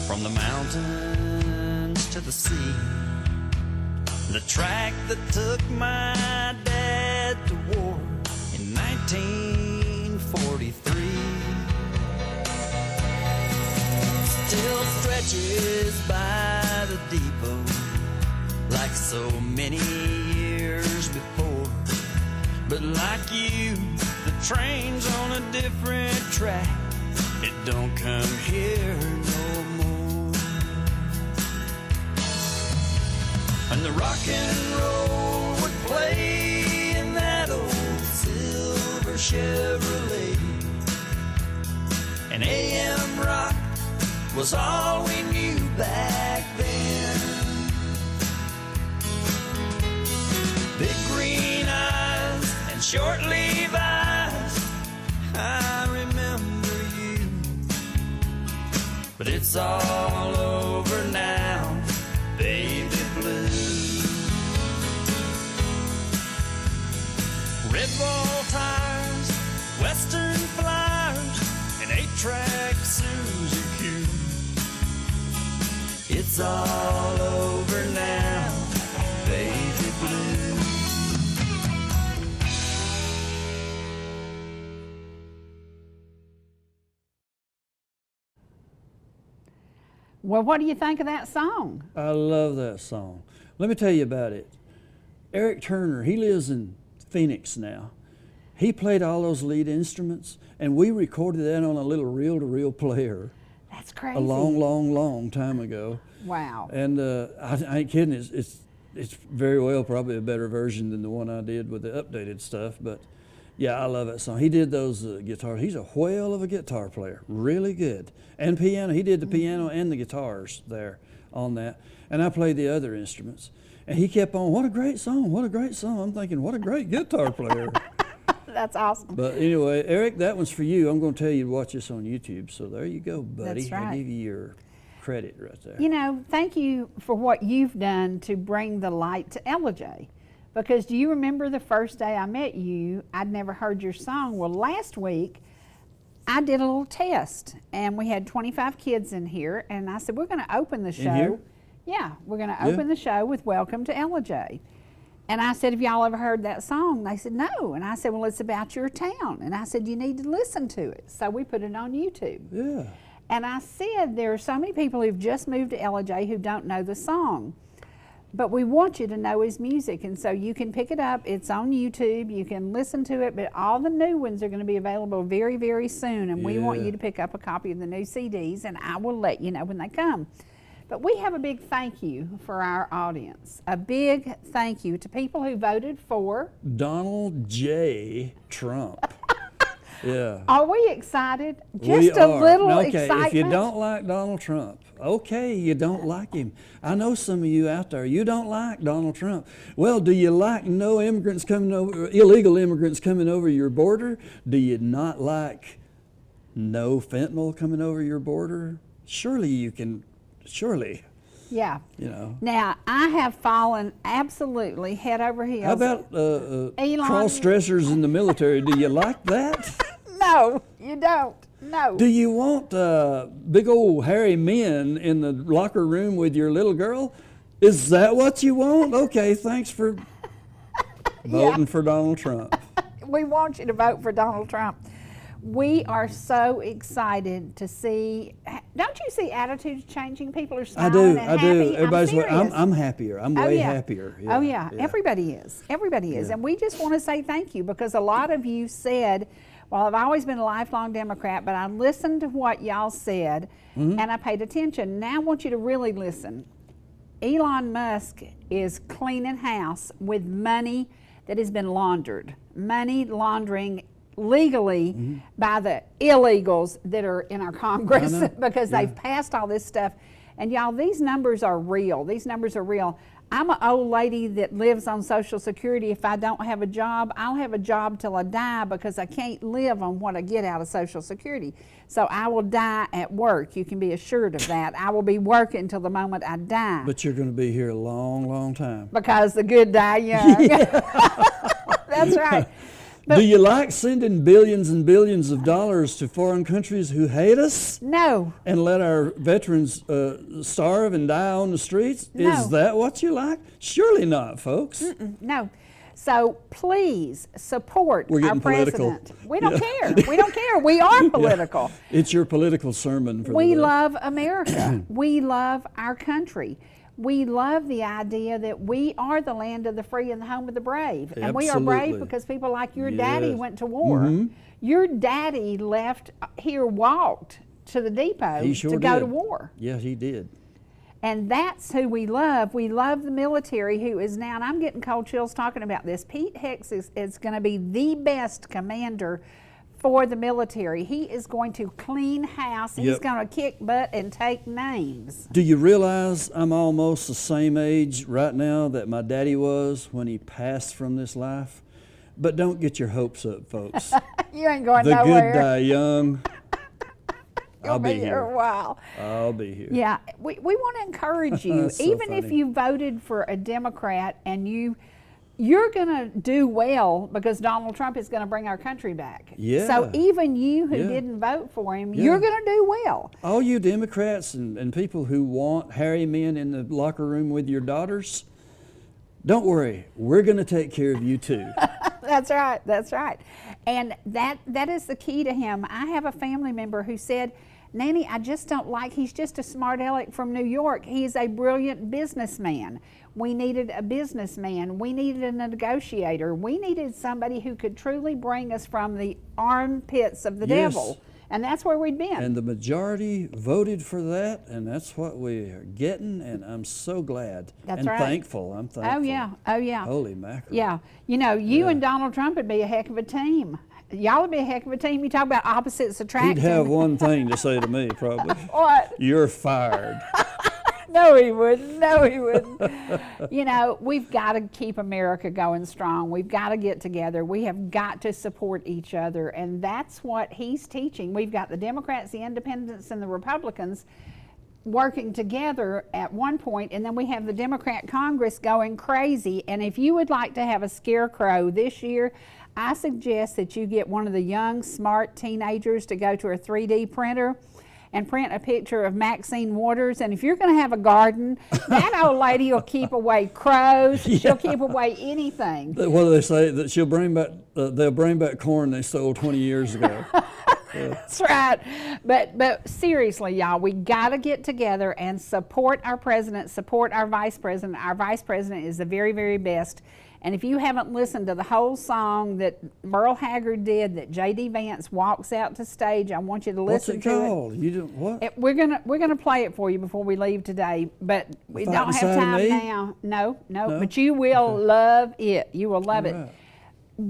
From the mountains to the sea, the track that took my dad to war in 1943 still stretches by the depot like so many years before. But like you, the train's on a different track, it don't come here no more. And the rock and roll would play in that old silver Chevrolet. And AM rock was all we knew back then. Big green eyes and short Levi's, I remember you. But it's all over now, baby blue. Red wall tires, western flyers, and 8-track Suzy Q. It's all over now, baby blue. Well, what do you think of that song? I love that song. Let me tell you about it. Eric Turner, he lives in Phoenix now. He played all those lead instruments, and we recorded that on a little reel-to-reel player. That's crazy. A long, long, long time ago. Wow. And I ain't kidding. It's very well probably a better version than the one I did with the updated stuff. But yeah, I love that song. He did those guitars. He's a whale of a guitar player. Really good. And piano. He did the piano and the guitars there on that. And I played the other instruments. And he kept on, what a great song, what a great song. I'm thinking, what a great guitar player. That's awesome. But anyway, Eric, that one's for you. I'm going to tell you to watch this on YouTube. So there you go, buddy. That's right. I give you your credit right there. You know, thank you for what you've done to bring the light to Ellijay. Because do you remember the first day I met you, I'd never heard your song. Well, last week, I did a little test, and we had 25 kids in here, and I said, we're going to open the show. In here? Yeah, we're going to open the show with Welcome to Ellijay. And I said, have y'all ever heard that song? They said, no. And I said, well, it's about your town. And I said, you need to listen to it. So we put it on YouTube. Yeah. And I said, there are so many people who've just moved to Ellijay who don't know the song. But we want you to know his music, and so you can pick it up. It's on YouTube. You can listen to it, but all the new ones are going to be available very, very soon, and we want you to pick up a copy of the new CDs, and I will let you know when they come. But we have a big thank you for our audience. A big thank you to people who voted for Donald J. Trump. Yeah. Are we excited? We Just a are. little Okay, excitement. if you don't like Donald Trump, okay, you don't like him. I know some of you out there, you don't like Donald Trump. Well, do you like no immigrants coming over, illegal immigrants coming over your border? Do you not like no fentanyl coming over your border? Surely you can, surely. Yeah. You know. Now, I have fallen absolutely head over heels. How about Elon? cross-dressers in the military? Do you like that? No, you don't. No. Do you want big old hairy men in the locker room with your little girl? Is that what you want? Okay, thanks for voting for Donald Trump. We want you to vote for Donald Trump. We are so excited to see, don't you see attitudes changing? People are smiling and happy. Everybody's serious. I'm happier. I'm way happier. Yeah, oh yeah, everybody is. Everybody is. And we just want to say thank you, because a lot of you said, well, I've always been a lifelong Democrat, but I listened to what y'all said and I paid attention. Now I want you to really listen. Elon Musk is cleaning house with money that has been laundered. Money laundering legally by the illegals that are in our Congress because they've passed all this stuff. And y'all, these numbers are real. These numbers are real. I'm an old lady that lives on Social Security. If I don't have a job, I'll have a job till I die, because I can't live on what I get out of Social Security. So I will die at work. You can be assured of that. I will be working until the moment I die. But you're going to be here a long, long time. Because the good die young. That's right. Do you like sending billions and billions of dollars to foreign countries who hate us? No. And let our veterans starve and die on the streets? No. Is that what you like? Surely not, folks. No. So please support We're our getting political. president. We don't care. We don't care. We are political. It's your political sermon for We the day. love America. We love our country. We love the idea that we are the land of the free and the home of the brave. And we are brave Absolutely. because people like your daddy went to war. Your daddy left here, walked to the depot He sure to go did. to war. Yeah, he did. And that's who we love. We love the military, who is now, and I'm getting cold chills talking about this, Pete Hicks is going to be the best commander for the military. He is going to clean house. He's Yep. going to kick butt and take names. Do you realize I'm almost the same age right now that my daddy was when he passed from this life? But don't get your hopes up, folks. You ain't going The nowhere. good die young. You'll I'll be here here. a while. I'll be here. Yeah, we want to encourage you, So even if funny. you voted for a Democrat and you're going to do well because Donald Trump is going to bring our country back. Yeah. So even you who Yeah. didn't vote for him, Yeah. you're going to do well. All you Democrats and people who want hairy men in the locker room with your daughters, don't worry. We're going to take care of you too. That's right. That's right. And that is the key to him. I have a family member who said, Nanny, I just don't like, he's just a smart aleck from New York. He's a brilliant businessman. We needed a businessman. We needed a negotiator. We needed somebody who could truly bring us from the armpits of the Yes. devil. And that's where we'd been. And the majority voted for that, and that's what we're getting, and I'm so glad. That's and right. thankful. I'm thankful. Oh, yeah. Oh, yeah. Holy mackerel. Yeah. You know, you and Donald Trump would be a heck of a team. Y'all would be a heck of a team. You talk about opposites attracting. He'd have one thing to say to me, probably. What? You're fired. No, he wouldn't. No, he wouldn't. You know, we've got to keep America going strong. We've got to get together. We have got to support each other. And that's what he's teaching. We've got the Democrats, the Independents, and the Republicans working together at one point, and then we have the Democrat Congress going crazy. And if you would like to have a scarecrow this year, I suggest that you get one of the young, smart teenagers to go to a 3D printer and print a picture of Maxine Waters. And if you're going to have a garden, that old lady will keep away crows. She'll keep away anything. What do they say? That she'll bring back, they'll bring back corn they stole 20 years ago. That's right. But seriously, y'all, we got to get together and support our president, support our vice president. Our vice president is the very, very best. And if you haven't listened to the whole song that Merle Haggard did, that J.D. Vance walks out to stage, I want you to listen to it. What's it called? You don't, what? We're gonna play it for you before we leave today, but we Fight don't have Inside of time Me? now. No, No? but you will love it. You will love it. Right.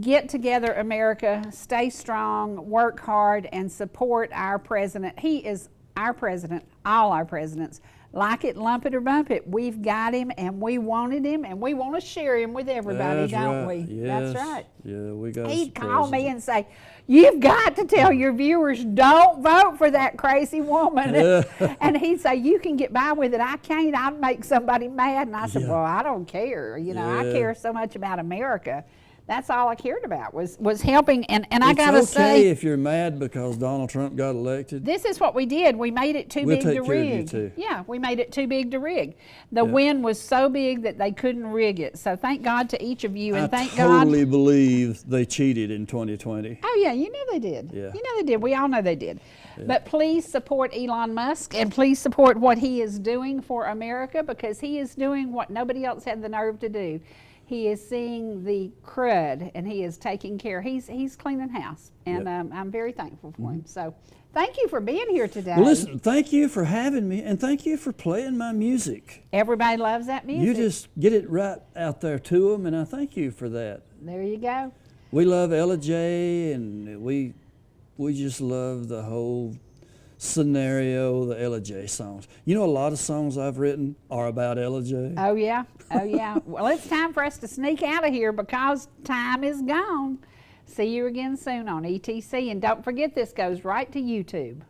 Get together, America. Stay strong, work hard, and support our president. He is our president, all our presidents. Like it, lump it, or bump it. We've got him, and we wanted him, and we want to share him with everybody, That's don't right. we? Yes. That's right. Yeah, we got He'd the call me president. and say, you've got to tell your viewers, don't vote for that crazy woman. And he'd say, you can get by with it. I can't. I'd make somebody mad. And I said, Yeah. well, I don't care. You know, I Yeah. care so much about America. That's all I cared about was helping. And I It's got to okay say, if you're mad because Donald Trump got elected. this is what we did. We made it too We'll big take to care of you, rig. too. Yeah, we made it too big to rig. The win was so big that they couldn't rig it. So thank God to each of you, and I thank totally God. believe they cheated in 2020. Oh yeah, you know they did. Yeah. You know they did. We all know they did. But please support Elon Musk, and please support what he is doing for America, because he is doing what nobody else had the nerve to do. He is seeing the crud, and he is taking care. He's cleaning house, and I'm very thankful for him. So thank you for being here today. Well, listen, thank you for having me, and thank you for playing my music. Everybody loves that music. You just get it right out there to them, and I thank you for that. There you go. We love Ellijay, and we just love the whole scenario, the Ellijay songs. You know, a lot of songs I've written are about Ellijay. Oh yeah, oh yeah. Well, it's time for us to sneak out of here because time is gone. See you again soon on ETC, and don't forget this goes right to YouTube.